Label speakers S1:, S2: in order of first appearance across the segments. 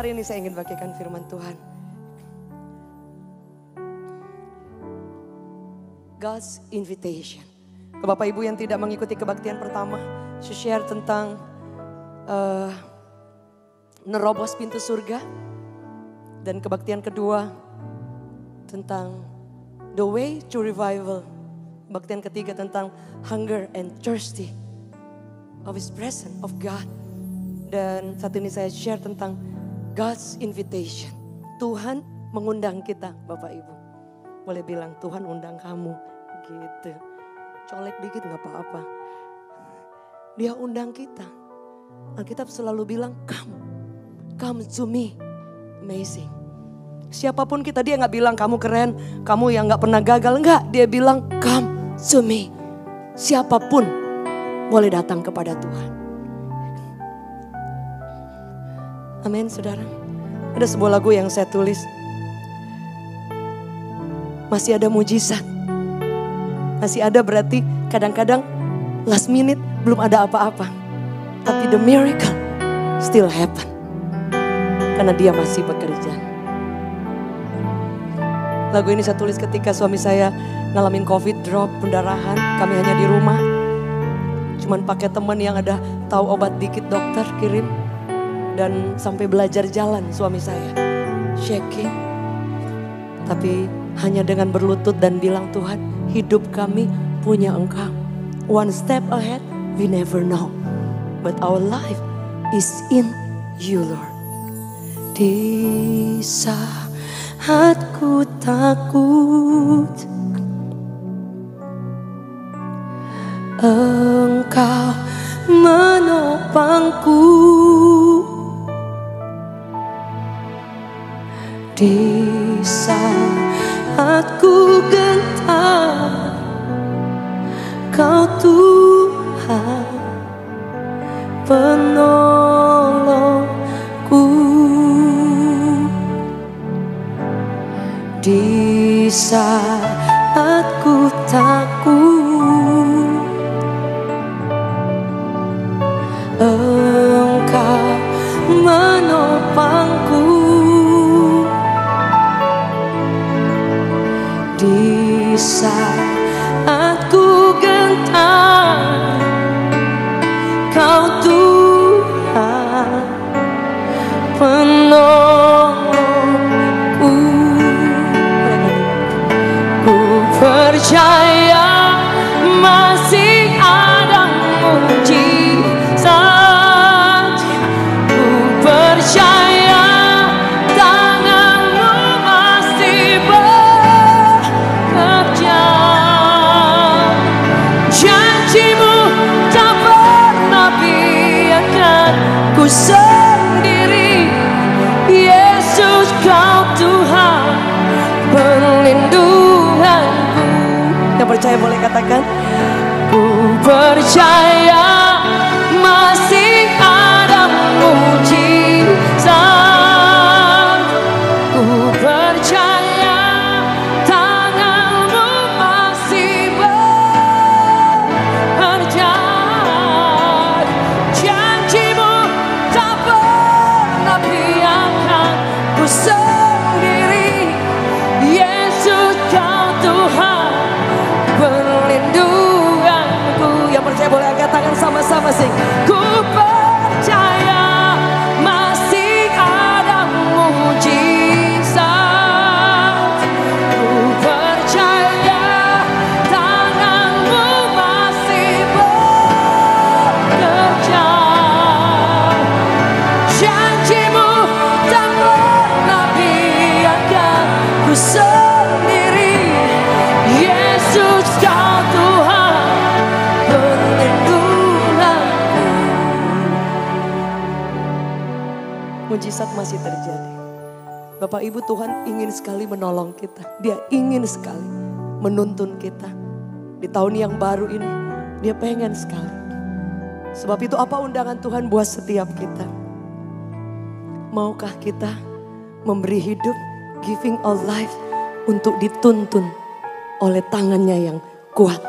S1: Hari ini saya ingin bagikan firman Tuhan. God's invitation. Ke Bapak Ibu yang tidak mengikuti kebaktian pertama, saya share tentang nerobos pintu surga. Dan kebaktian kedua tentang the way to revival. Kebaktian ketiga tentang hunger and thirsty of His presence, of God. Dan saat ini saya share tentang God's invitation. Tuhan mengundang kita, Bapak Ibu. Boleh bilang Tuhan undang kamu gitu. Colek dikit gak apa-apa. Dia undang kita. Alkitab selalu bilang come to me. Amazing. Siapapun kita, dia gak bilang kamu keren, kamu yang gak pernah gagal. Enggak, dia bilang come to me. Siapapun boleh datang kepada Tuhan. Amin, saudara. Ada sebuah lagu yang saya tulis. Masih ada mujizat. Masih ada berarti kadang-kadang last minute belum ada apa-apa. Tapi the miracle still happen. Karena dia masih bekerja. Lagu ini saya tulis ketika suami saya ngalamin COVID, drop, pendarahan. Kami hanya di rumah. Cuman pakai teman yang ada tahu obat dikit, dokter kirim. Dan sampai belajar jalan suami saya. Shaking. Tapi hanya dengan berlutut dan bilang, Tuhan, hidup kami punya Engkau. One step ahead, we never know. But our life is in you, Lord. Di saat ku takut, Engkau menopangku. Di saat ku gentar, Kau Tuhan penolongku. Di saat ku takut, Engkau menopangku. Di saat ku gentar, Kau Tuhan penolongku. Ku percaya masih ada mujizat. Ku percaya tangan-Mu masih bekerja. Janji-Mu tak pernah biarkan ku sendiri. Yesus, Kau Tuhan perlindunganku. Yang percaya boleh katakan, ku percaya masih ada mujizat. Ku percaya tangan-Mu masih bekerja. Janji-Mu tak pernah biarkan ku sendiri. Yesus, Kau Tuhan perlindunganku. Yang percaya boleh angkat tangan sama-sama sing. Ku percaya masih ada mujizat. Ku percaya tangan-Mu masih bekerja. Janji-Mu tak pernah biarkan ku sendiri. Yesus, Kau Tuhan perlindunganku. Mujizat masih terjadi. Bapak Ibu, Tuhan ingin sekali menolong kita. Dia ingin sekali menuntun kita. Di tahun yang baru ini, Dia pengen sekali. Sebab itu apa undangan Tuhan buat setiap kita? Maukah kita memberi hidup, giving our life, untuk dituntun oleh tangannya yang kuat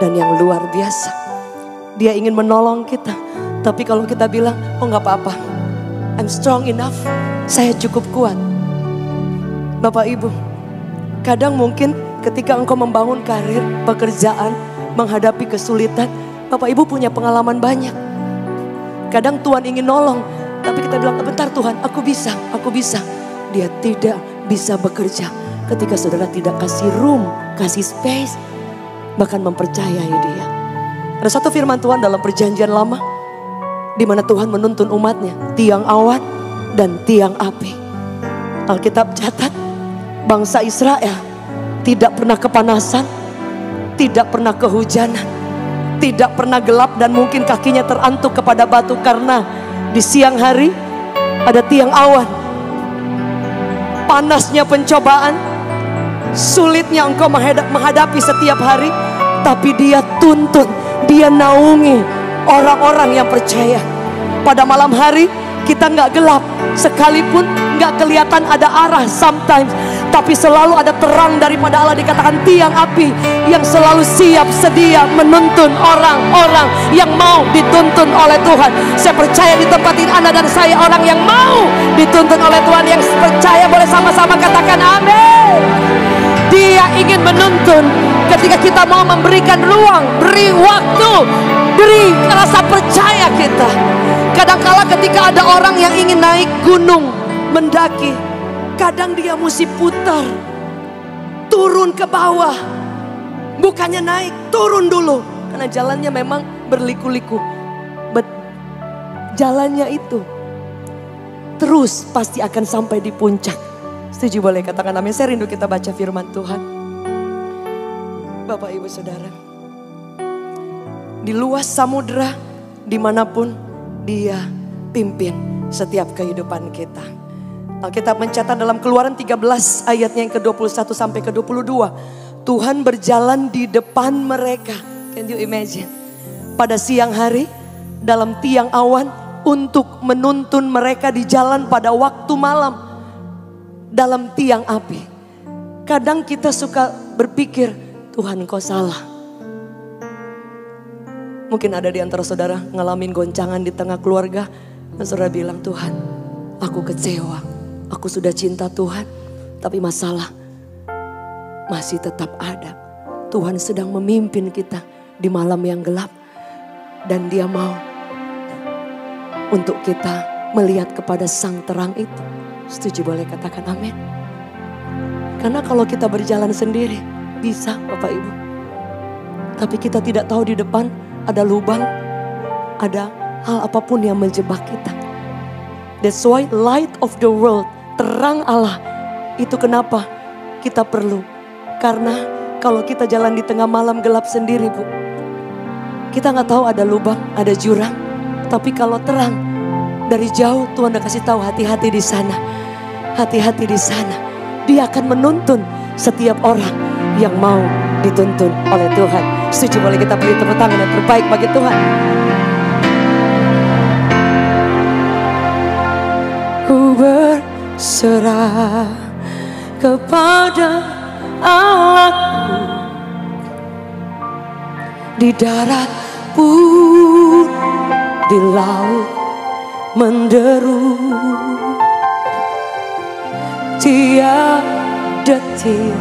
S1: dan yang luar biasa. Dia ingin menolong kita. Tapi kalau kita bilang, oh gak apa-apa, I'm strong enough, saya cukup kuat. Bapak Ibu, kadang mungkin ketika engkau membangun karir, pekerjaan, menghadapi kesulitan, Bapak Ibu punya pengalaman banyak. Kadang Tuhan ingin nolong, tapi kita bilang, bentar Tuhan, aku bisa. Dia tidak bisa bekerja ketika saudara tidak kasih room, kasih space, bahkan mempercayai dia. Ada satu firman Tuhan dalam perjanjian lama, di mana Tuhan menuntun umatnya, tiang awan dan tiang api. Alkitab catat, bangsa Israel tidak pernah kepanasan, tidak pernah kehujanan, tidak pernah gelap dan mungkin kakinya terantuk kepada batu karena di siang hari ada tiang awan. Panasnya pencobaan, sulitnya engkau menghadapi setiap hari, tapi dia tuntun, dia naungi orang-orang yang percaya. Pada malam hari kita nggak gelap, sekalipun nggak kelihatan ada arah sometimes, tapi selalu ada terang daripada Allah. Dikatakan tiang api yang selalu siap sedia menuntun orang-orang yang mau dituntun oleh Tuhan. Saya percaya di tempat ini Anda dan saya orang yang mau dituntun oleh Tuhan. Yang percaya boleh sama-sama katakan amin. Dia ingin menuntun ketika kita mau memberikan ruang, beri waktu, beri rasa percaya kita. Kadangkala ketika ada orang yang ingin naik gunung, mendaki, kadang dia mesti putar, turun ke bawah. Bukannya naik, turun dulu. Karena jalannya memang berliku-liku. Jalannya itu terus pasti akan sampai di puncak. Setuju boleh katakan amin. Saya rindu kita baca firman Tuhan. Bapak Ibu Saudara, di luas samudera, dimanapun Dia pimpin setiap kehidupan kita. Alkitab mencatat dalam Keluaran 13 ayatnya yang ke-21 sampai ke-22. Tuhan berjalan di depan mereka. Can you imagine? Pada siang hari dalam tiang awan untuk menuntun mereka di jalan pada waktu malam dalam tiang api. Kadang kita suka berpikir, Tuhan kau salah. Mungkin ada di antara saudara ngalamin goncangan di tengah keluarga. Dan saudara bilang, Tuhan aku kecewa. Aku sudah cinta Tuhan, tapi masalah masih tetap ada. Tuhan sedang memimpin kita di malam yang gelap. Dan Dia mau untuk kita melihat kepada sang terang itu. Setuju boleh katakan amin. Karena kalau kita berjalan sendiri, bisa Bapak Ibu. Tapi kita tidak tahu di depan ada lubang, ada hal apapun yang menjebak kita. That's why light of the world, terang Allah, itu kenapa kita perlu. Karena kalau kita jalan di tengah malam gelap sendiri Bu, kita gak tahu ada lubang, ada jurang. Tapi kalau terang, dari jauh Tuhan udah kasih tahu, hati-hati di sana. Hati-hati di sana. Dia akan menuntun setiap orang yang mau dituntun oleh Tuhan. Setuju boleh kita beri tepuk tangan yang terbaik bagi Tuhan. Ku berserah kepada Allahku, di darat pun di laut menderu, tiap detik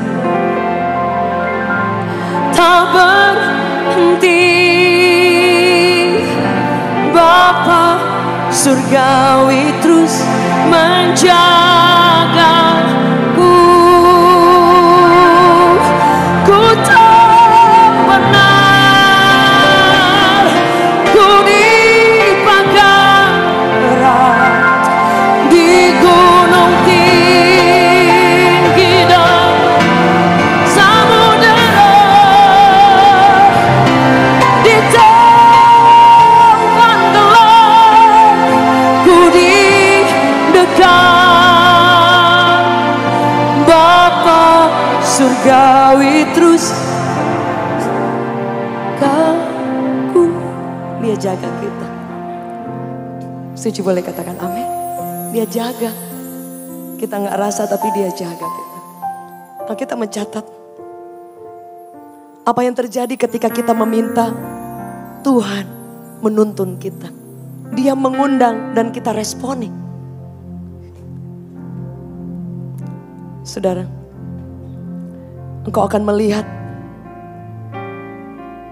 S1: tak berhenti. Bapa surgawi terus menjagaku. Ku tak benar, ku dipanggang erat di gunung tinggi dan samudera, di tempat gelap ku didekat. Bapa surgawi terus kaku. Dia jaga kita. Setuju boleh katakan amin. Dia jaga. Kita gak rasa tapi Dia jaga kita. Nah, kita mencatat apa yang terjadi ketika kita meminta Tuhan menuntun kita. Dia mengundang dan kita responi. Saudara, engkau akan melihat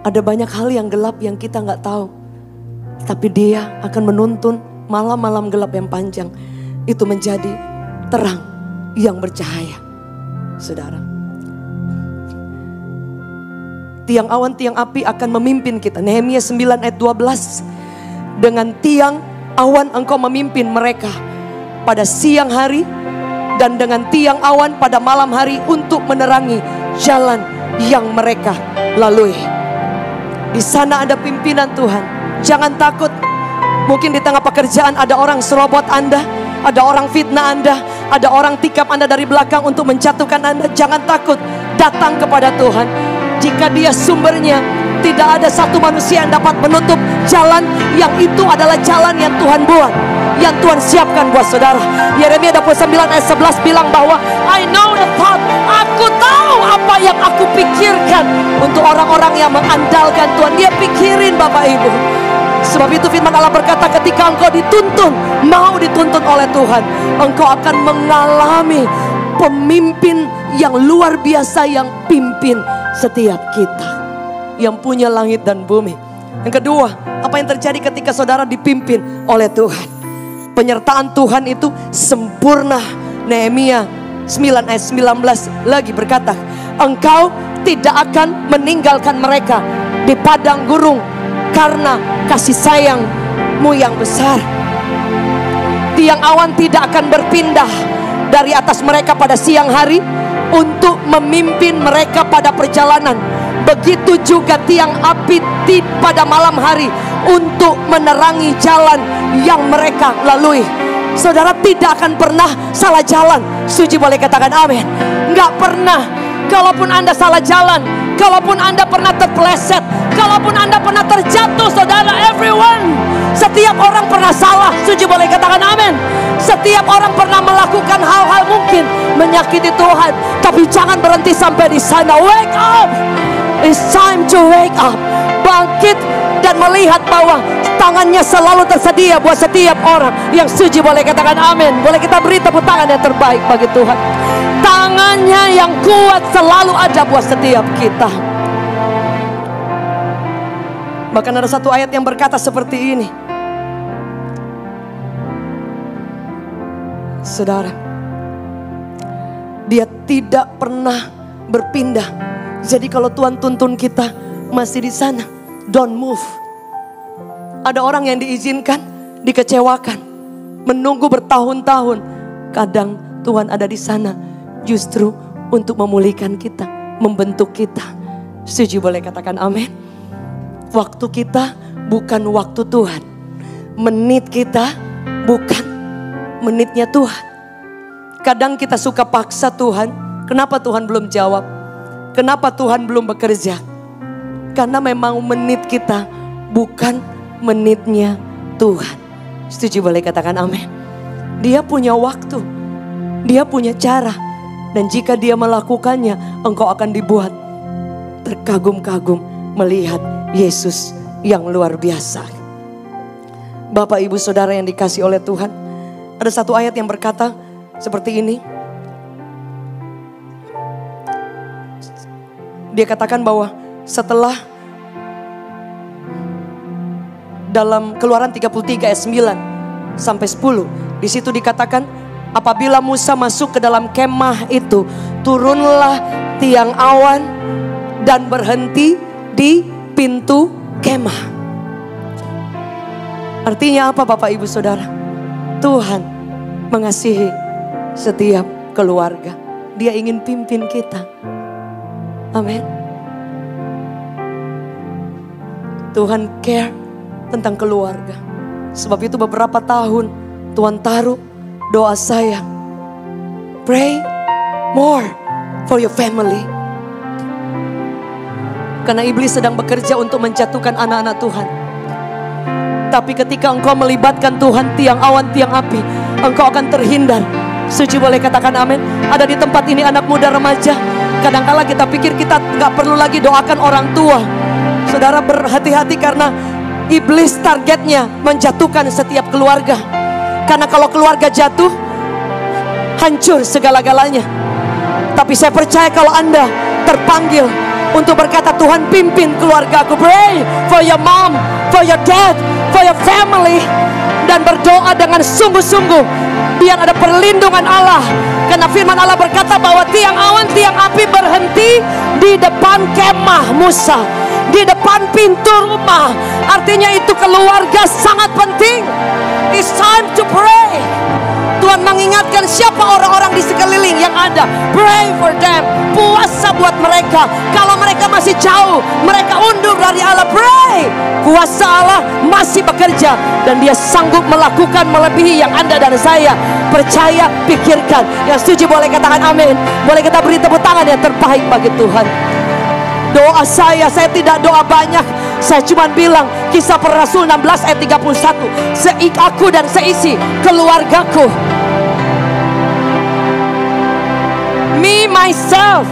S1: ada banyak hal yang gelap yang kita nggak tahu. Tapi Dia akan menuntun malam-malam gelap yang panjang itu menjadi terang yang bercahaya. Saudara, tiang awan, tiang api akan memimpin kita. Nehemia 9 ayat 12. Dengan tiang awan engkau memimpin mereka pada siang hari, dan dengan tiang awan pada malam hari untuk menerangi jalan yang mereka lalui. Di sana ada pimpinan Tuhan. Jangan takut. Mungkin di tengah pekerjaan ada orang serobot Anda, ada orang fitnah Anda, ada orang tikam Anda dari belakang untuk menjatuhkan Anda. Jangan takut. Datang kepada Tuhan. Jika Dia sumbernya, tidak ada satu manusia yang dapat menutup jalan yang itu adalah jalan yang Tuhan buat, yang Tuhan siapkan buat saudara. Yeremia 29 ayat 11 bilang bahwa I know the thought, aku tahu apa yang aku pikirkan untuk orang-orang yang mengandalkan Tuhan. Dia pikirin Bapak Ibu. Sebab itu firman Allah berkata, ketika engkau dituntun, mau dituntun oleh Tuhan, engkau akan mengalami pemimpin yang luar biasa yang pimpin setiap kita, yang punya langit dan bumi. Yang kedua, apa yang terjadi ketika saudara dipimpin oleh Tuhan? Penyertaan Tuhan itu sempurna. Nehemia 9 ayat 19 lagi berkata, engkau tidak akan meninggalkan mereka di padang gurun karena kasih sayangmu yang besar. Tiang awan tidak akan berpindah dari atas mereka pada siang hari untuk memimpin mereka pada perjalanan. Begitu juga tiang api pada malam hari untuk menerangi jalan yang mereka lalui. Saudara tidak akan pernah salah jalan. Suci boleh katakan amin. Nggak pernah. Kalaupun Anda salah jalan, kalaupun Anda pernah terpeleset, kalaupun Anda pernah terjatuh, saudara, everyone, setiap orang pernah salah. Suci boleh katakan amin. Setiap orang pernah melakukan hal-hal mungkin menyakiti Tuhan. Tapi jangan berhenti sampai di sana. Wake up. It's time to wake up. Bangkit dan melihat bahwa tangannya selalu tersedia buat setiap orang yang suci. Boleh katakan amin. Boleh kita beri tepuk tangan yang terbaik bagi Tuhan. Tangannya yang kuat selalu ada buat setiap kita. Bahkan ada satu ayat yang berkata seperti ini. Saudara, Dia tidak pernah berpindah. Jadi kalau Tuhan tuntun kita masih di sana, don't move. Ada orang yang diizinkan, dikecewakan, menunggu bertahun-tahun. Kadang Tuhan ada di sana justru untuk memulihkan kita, membentuk kita. Setuju boleh katakan amin. Waktu kita bukan waktu Tuhan. Menit kita bukan menitnya Tuhan. Kadang kita suka paksa Tuhan. Kenapa Tuhan belum jawab? Kenapa Tuhan belum bekerja? Karena memang menit kita bukan menitnya Tuhan. Setuju boleh katakan amin. Dia punya waktu. Dia punya cara. Dan jika Dia melakukannya, engkau akan dibuat terkagum-kagum melihat Yesus yang luar biasa. Bapak, Ibu, Saudara yang dikasihi oleh Tuhan, ada satu ayat yang berkata seperti ini. Dia katakan bahwa setelah dalam Keluaran 33 ayat 9 sampai 10, di situ dikatakan, apabila Musa masuk ke dalam kemah itu, turunlah tiang awan dan berhenti di pintu kemah. Artinya apa Bapak Ibu Saudara? Tuhan mengasihi setiap keluarga. Dia ingin pimpin kita. Amin. Tuhan care tentang keluarga. Sebab itu beberapa tahun Tuhan taruh doa saya, pray more for your family. Karena iblis sedang bekerja untuk menjatuhkan anak-anak Tuhan. Tapi ketika engkau melibatkan Tuhan, tiang awan, tiang api, engkau akan terhindar. Suci boleh katakan amin. Ada di tempat ini anak muda, remaja. Kadangkala kita pikir kita gak perlu lagi doakan orang tua. Saudara, berhati-hati karena iblis targetnya menjatuhkan setiap keluarga. Karena kalau keluarga jatuh, hancur segala-galanya. Tapi saya percaya kalau Anda terpanggil untuk berkata, Tuhan pimpin keluargaku. Pray for your mom, for your dad, for your family. Dan berdoa dengan sungguh-sungguh, biar ada perlindungan Allah. Karena firman Allah berkata bahwa tiang awan, tiang api berhenti di depan kemah Musa, di depan pintu rumah. Artinya itu keluarga sangat penting. It's time to pray. Tuhan mengingatkan siapa orang-orang di sekeliling yang ada. Pray for them. Puasa buat mereka. Kalau mereka masih jauh, mereka undur dari Allah. Pray. Kuasa Allah masih bekerja, dan Dia sanggup melakukan melebihi yang Anda dan saya percaya, pikirkan. Yang setuju boleh katakan amin. Boleh kita beri tepuk tangan yang terbaik bagi Tuhan. Doa saya tidak doa banyak. Saya cuma bilang Kisah Para Rasul 16 ayat 31. Aku dan seisi keluargaku. Me, myself,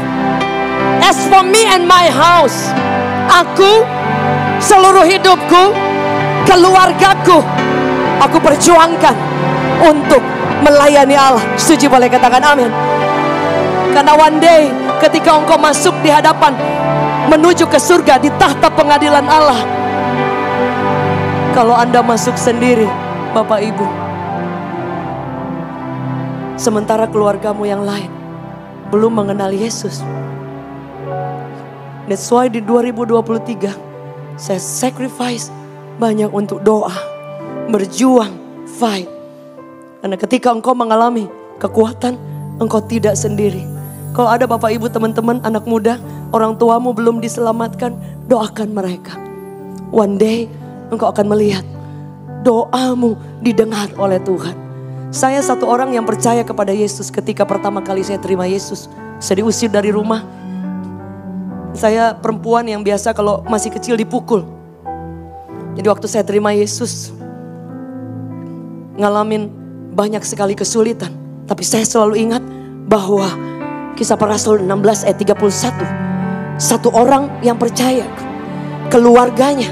S1: as for me and my house. Aku, seluruh hidupku, keluargaku, aku perjuangkan untuk melayani Allah. Setuju boleh katakan amin. Karena one day ketika engkau masuk di hadapan, menuju ke surga di tahta pengadilan Allah, kalau Anda masuk sendiri, Bapak Ibu, sementara keluargamu yang lain belum mengenal Yesus. That's why di 2023 saya sacrifice banyak untuk doa, berjuang, fight. Karena ketika engkau mengalami kekuatan, engkau tidak sendiri. Kalau ada Bapak Ibu, teman-teman, anak muda, orang tuamu belum diselamatkan, doakan mereka. One day engkau akan melihat doamu didengar oleh Tuhan. Saya satu orang yang percaya kepada Yesus. Ketika pertama kali saya terima Yesus, saya diusir dari rumah. Saya perempuan yang biasa kalau masih kecil dipukul. Jadi waktu saya terima Yesus, ngalamin banyak sekali kesulitan. Tapi saya selalu ingat bahwa Kisah Para Rasul 16 ayat 31. Satu orang yang percaya, keluarganya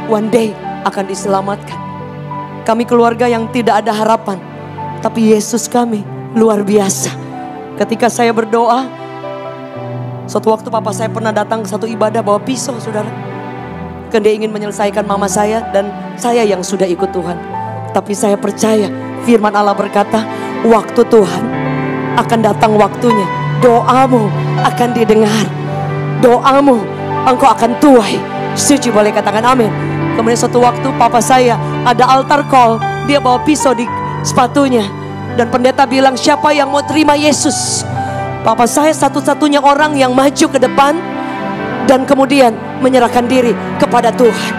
S1: one day akan diselamatkan. Kami keluarga yang tidak ada harapan, tapi Yesus kami luar biasa. Ketika saya berdoa, suatu waktu papa saya pernah datang ke satu ibadah bawa pisau, saudara. Karena dia ingin menyelesaikan mama saya dan saya yang sudah ikut Tuhan. Tapi saya percaya firman Allah berkata, waktu Tuhan akan datang waktunya. Doamu akan didengar. Doamu engkau akan tuai. Setuju boleh katakan amin. Kemudian suatu waktu papa saya ada altar call, dia bawa pisau di sepatunya. Dan pendeta bilang, siapa yang mau terima Yesus? Papa saya satu-satunya orang yang maju ke depan dan kemudian menyerahkan diri kepada Tuhan.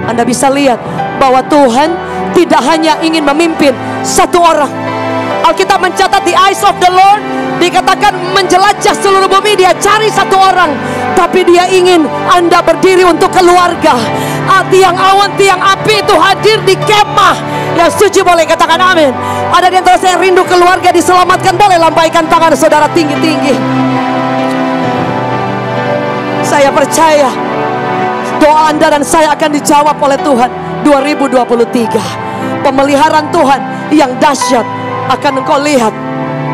S1: Anda bisa lihat bahwa Tuhan tidak hanya ingin memimpin satu orang. Alkitab mencatat the eyes of the Lord, dikatakan menjelajah seluruh bumi, dia cari satu orang. Tapi dia ingin Anda berdiri untuk keluarga. Tiang awan, tiang api itu hadir di kemah. Yang setuju boleh katakan amin. Ada di antara saya yang rindu keluarga diselamatkan, boleh lambaikan tangan saudara tinggi-tinggi. Saya percaya doa Anda dan saya akan dijawab oleh Tuhan 2023. Pemeliharaan Tuhan yang dahsyat akan engkau lihat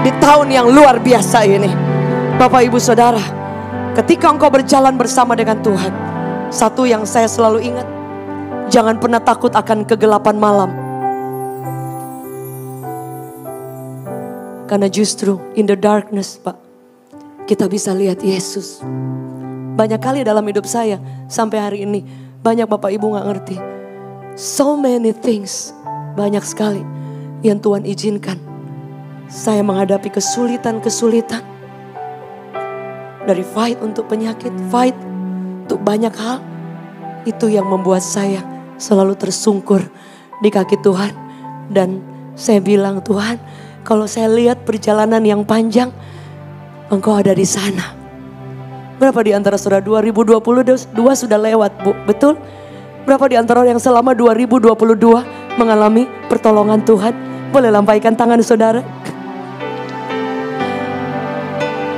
S1: di tahun yang luar biasa ini. Bapak Ibu Saudara, ketika engkau berjalan bersama dengan Tuhan, satu yang saya selalu ingat, jangan pernah takut akan kegelapan malam. Karena justru in the darkness, Pak, kita bisa lihat Yesus. Banyak kali dalam hidup saya sampai hari ini, banyak Bapak Ibu gak ngerti. So many things, banyak sekali yang Tuhan izinkan. Saya menghadapi kesulitan-kesulitan. Dari fight untuk penyakit, fight untuk banyak hal. Itu yang membuat saya selalu tersungkur di kaki Tuhan. Dan saya bilang, Tuhan, kalau saya lihat perjalanan yang panjang, Engkau ada di sana. Berapa di antara saudara 2022 sudah lewat, Bu? Betul? Berapa di antara yang selama 2022 mengalami pertolongan Tuhan? Boleh lambaikan tangan saudara.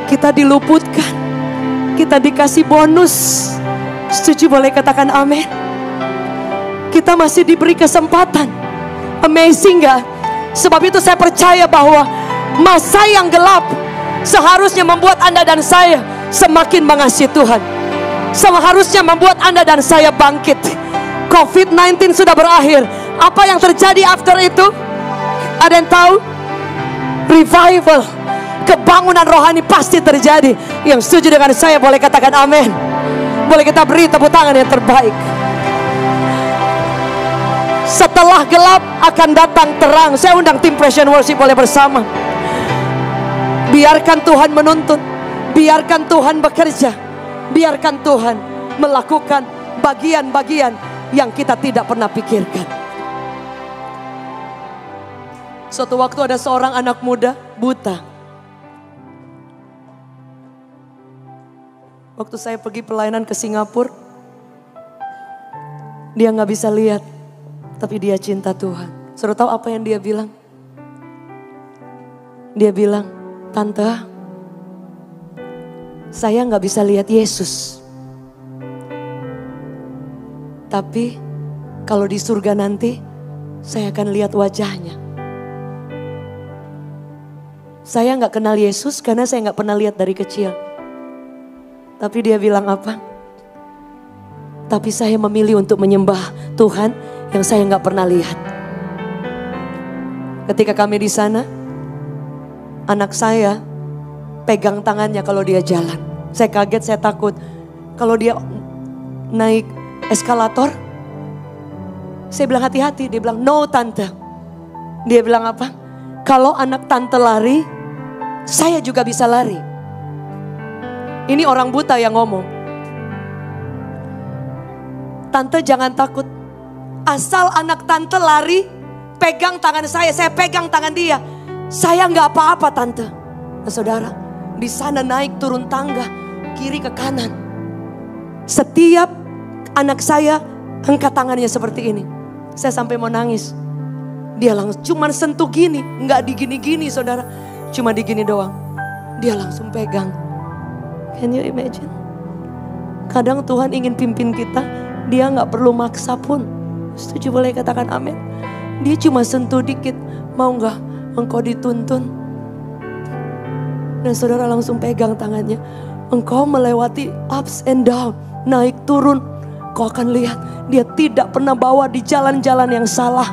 S1: Kita diluputkan, kita dikasih bonus. Setuju boleh katakan amin. Kita masih diberi kesempatan. Amazing gak? Sebab itu saya percaya bahwa masa yang gelap seharusnya membuat Anda dan saya semakin mengasihi Tuhan. Seharusnya membuat Anda dan saya bangkit. COVID-19 sudah berakhir. Apa yang terjadi after itu? Ada yang tahu? Revival, kebangunan rohani pasti terjadi. Yang setuju dengan saya boleh katakan amin. Boleh kita beri tepuk tangan yang terbaik. Setelah gelap akan datang terang. Saya undang tim Praise and Worship boleh bersama. Biarkan Tuhan menuntun, biarkan Tuhan bekerja, biarkan Tuhan melakukan bagian-bagian yang kita tidak pernah pikirkan. Suatu waktu ada seorang anak muda buta. Waktu saya pergi pelayanan ke Singapura, dia gak bisa lihat, tapi dia cinta Tuhan. Saudara tahu apa yang dia bilang? Dia bilang, "Tante, saya gak bisa lihat Yesus. Tapi kalau di surga nanti, saya akan lihat wajahnya. Saya gak kenal Yesus karena saya gak pernah lihat dari kecil." Tapi dia bilang apa? "Tapi saya memilih untuk menyembah Tuhan yang saya gak pernah lihat." Ketika kami di sana, anak saya pegang tangannya kalau dia jalan. Saya kaget, saya takut. Kalau dia naik eskalator, saya bilang hati-hati. Dia bilang, "No tante." Dia bilang apa? "Kalau anak tante lari, saya juga bisa lari." Ini orang buta yang ngomong. "Tante jangan takut. Asal anak tante lari, pegang tangan saya pegang tangan dia. Saya nggak apa-apa tante." Nah, saudara, di sana naik turun tangga, kiri ke kanan. Setiap anak saya angkat tangannya seperti ini. Saya sampai mau nangis. Dia langsung cuman sentuh gini, nggak digini-gini saudara. Cuma digini doang. Dia langsung pegang. Can you imagine? Kadang Tuhan ingin pimpin kita, dia nggak perlu maksa pun. Setuju boleh katakan amin. Dia cuma sentuh dikit, "Mau nggak engkau dituntun?" Dan saudara langsung pegang tangannya. Engkau melewati ups and down, naik turun. Kau akan lihat dia tidak pernah bawa di jalan-jalan yang salah.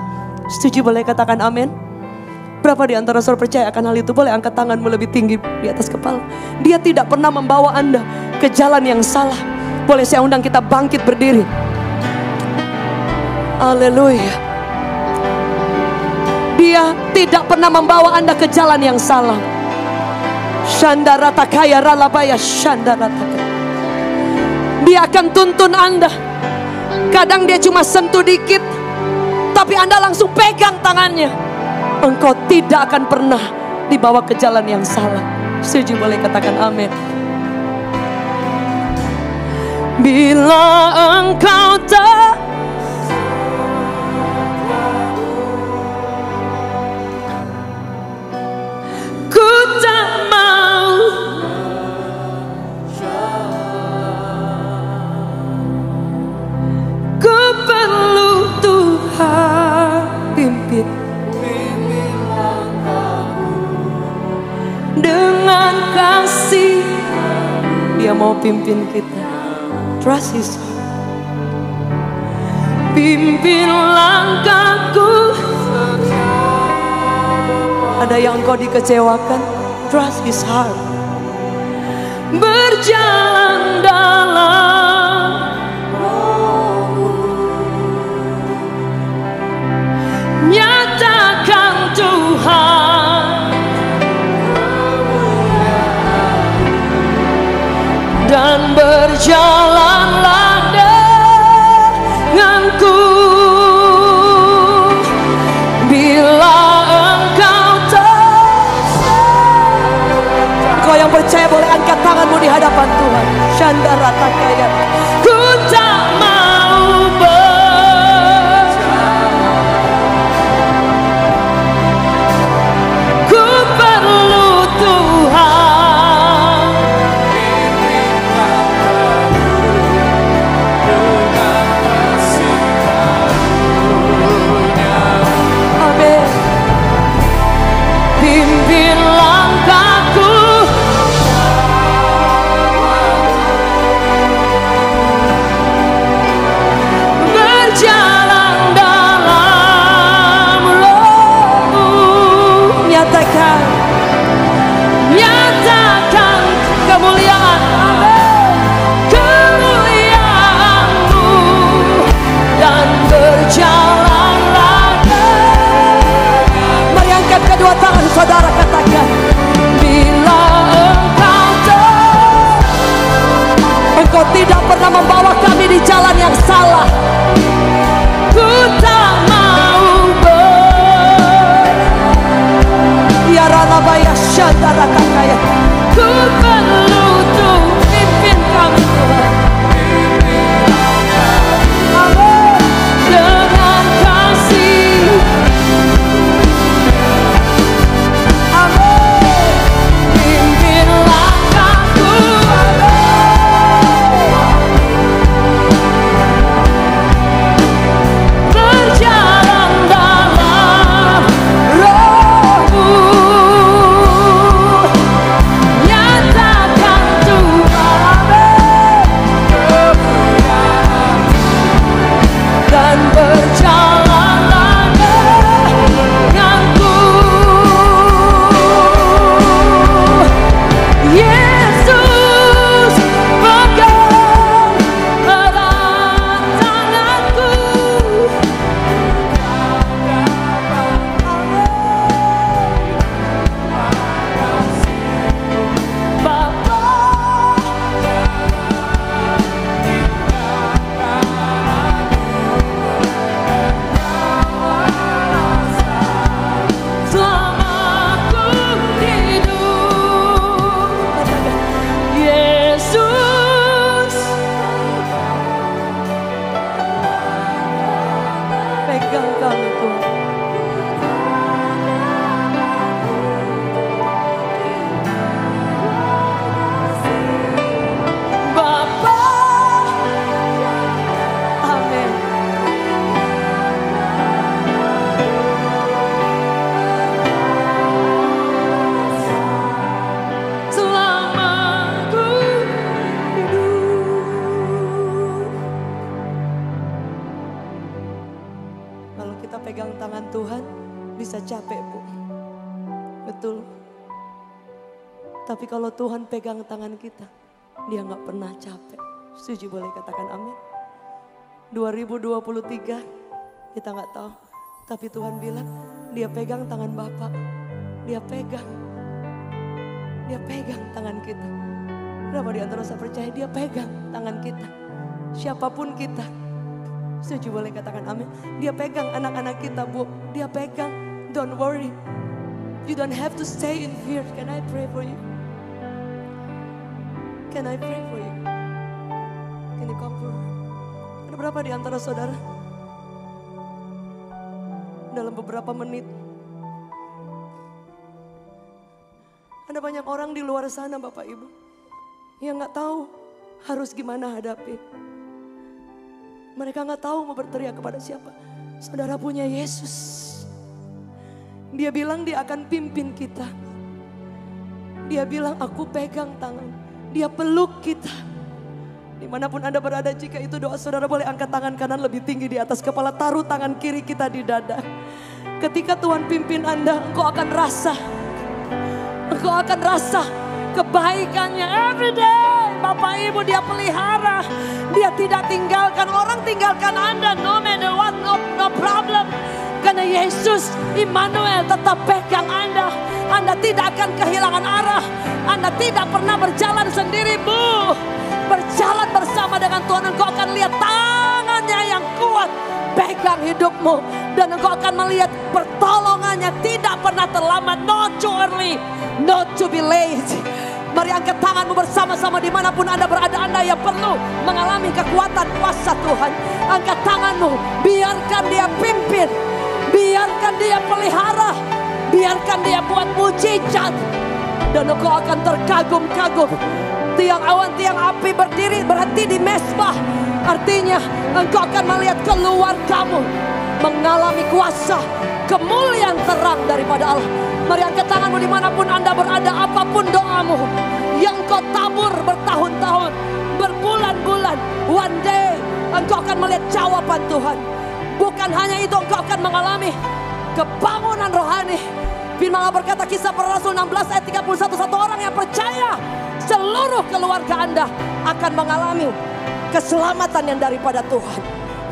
S1: Setuju boleh katakan amin. Berapa di antara saudara percaya akan hal itu? Boleh angkat tanganmu lebih tinggi di atas kepala. Dia tidak pernah membawa Anda ke jalan yang salah. Boleh saya undang kita bangkit berdiri. Haleluya. Dia tidak pernah membawa Anda ke jalan yang salah. Shandaratakaya ralabaya shandaratakaya. Dia akan tuntun Anda. Kadang dia cuma sentuh dikit, tapi Anda langsung pegang tangannya. Engkau tidak akan pernah dibawa ke jalan yang salah. Setuju boleh katakan amin. Bila engkau tak ku tak mau ku perlu Tuhan pimpin dengan kasih. Dia mau pimpin kita. Trust His heart. Pimpin langkahku. Ada yang engkau dikecewakan, trust His heart. Berjalan dalam roh-Mu, nyatakan Tuhan, dan berjalanlah denganku. Bila yang percaya boleh angkat tanganmu di hadapan Tuhan. Shandaratakaya. Ku tak mau ku perlu Tuhan. Amin. Pimpin langkahku pegang kami Tuhan. Bapa, amin. Selama ku hidup. Kalau kita pegang tangan Tuhan, bisa capek, Bu. Betul. Tapi kalau Tuhan pegang tangan kita, Dia nggak pernah capek. Setuju, boleh katakan amin. 2023 kita nggak tahu, tapi Tuhan bilang Dia pegang tangan Bapak. Dia pegang tangan kita. Berapa di antara saya percaya Dia pegang tangan kita? Siapapun kita. Setuju, boleh katakan amin. Dia pegang anak-anak kita, Bu. Dia pegang. Don't worry. You don't have to stay in fear. Can I pray for you? Can I pray for you? Can you come forward? Ada berapa di antara saudara? Dalam beberapa menit. Ada banyak orang di luar sana Bapak Ibu. Yang gak tahu harus gimana hadapi. Mereka gak tahu mau berteriak kepada siapa. Saudara punya Yesus. Dia bilang Dia akan pimpin kita. Dia bilang aku pegang tangan. Dia peluk kita. Dimanapun Anda berada, jika itu doa saudara, boleh angkat tangan kanan lebih tinggi di atas kepala. Taruh tangan kiri kita di dada. Ketika Tuhan pimpin Anda, engkau akan rasa. Engkau akan rasa kebaikannya every day. Bapak Ibu, Dia pelihara. Dia tidak tinggalkan orang, tinggalkan Anda. No matter what, no problem. Karena Yesus Immanuel tetap pegang Anda. Anda tidak akan kehilangan arah. Anda tidak pernah berjalan sendiri, Bu. Berjalan bersama dengan Tuhan, engkau akan lihat tangannya yang kuat pegang hidupmu. Dan engkau akan melihat pertolongannya tidak pernah terlambat. Not too early, not to be late. Mari angkat tanganmu bersama-sama dimanapun Anda berada. Anda yang perlu mengalami kekuatan kuasa Tuhan. Angkat tanganmu, biarkan Dia pimpin. Biarkan Dia pelihara. Biarkan Dia buat mujizat. Dan engkau akan terkagum-kagum. Tiang awan, tiang api berdiri berhenti di mesbah. Artinya engkau akan melihat keluargamu mengalami kuasa, kemuliaan terang daripada Allah. Mari angkat tanganmu dimanapun Anda berada. Apapun doamu yang kau tabur bertahun-tahun, berbulan-bulan, one day engkau akan melihat jawaban Tuhan. Bukan hanya itu, engkau akan mengalami kebangunan rohani. Firman Allah berkata, Kisah Para Rasul 16 ayat 31, satu orang yang percaya, seluruh keluarga Anda akan mengalami keselamatan yang daripada Tuhan.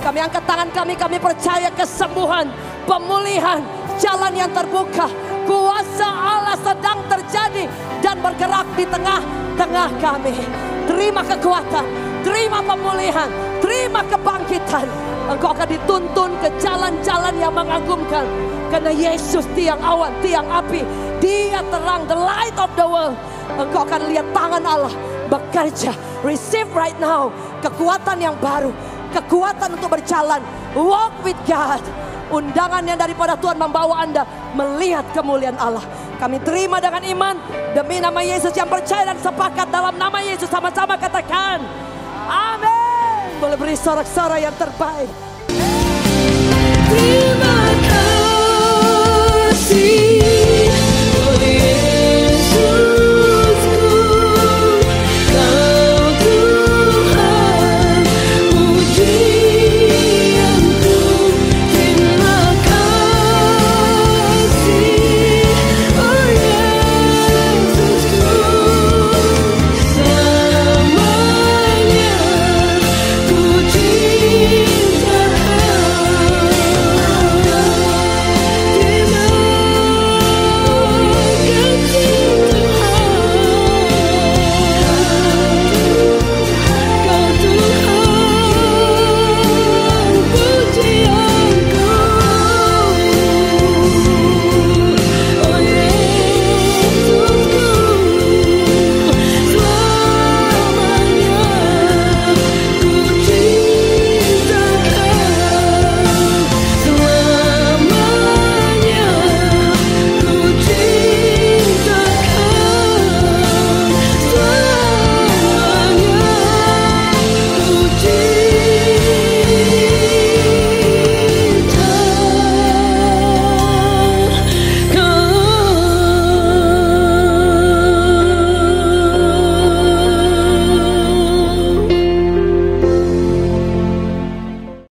S1: Kami angkat tangan kami percaya kesembuhan, pemulihan, jalan yang terbuka. Kuasa Allah sedang terjadi dan bergerak di tengah-tengah kami. Terima kekuatan, terima pemulihan, terima kebangkitan. Engkau akan dituntun ke jalan-jalan yang mengagumkan. Karena Yesus tiang awan, tiang api. Dia terang, the light of the world. Engkau akan lihat tangan Allah bekerja. Receive right now kekuatan yang baru. Kekuatan untuk berjalan. Walk with God. Undangan yang daripada Tuhan membawa Anda melihat kemuliaan Allah. Kami terima dengan iman. Demi nama Yesus yang percaya dan sepakat dalam nama Yesus. Sama-sama katakan amin. Boleh beri sorak-sorai yang terbaik.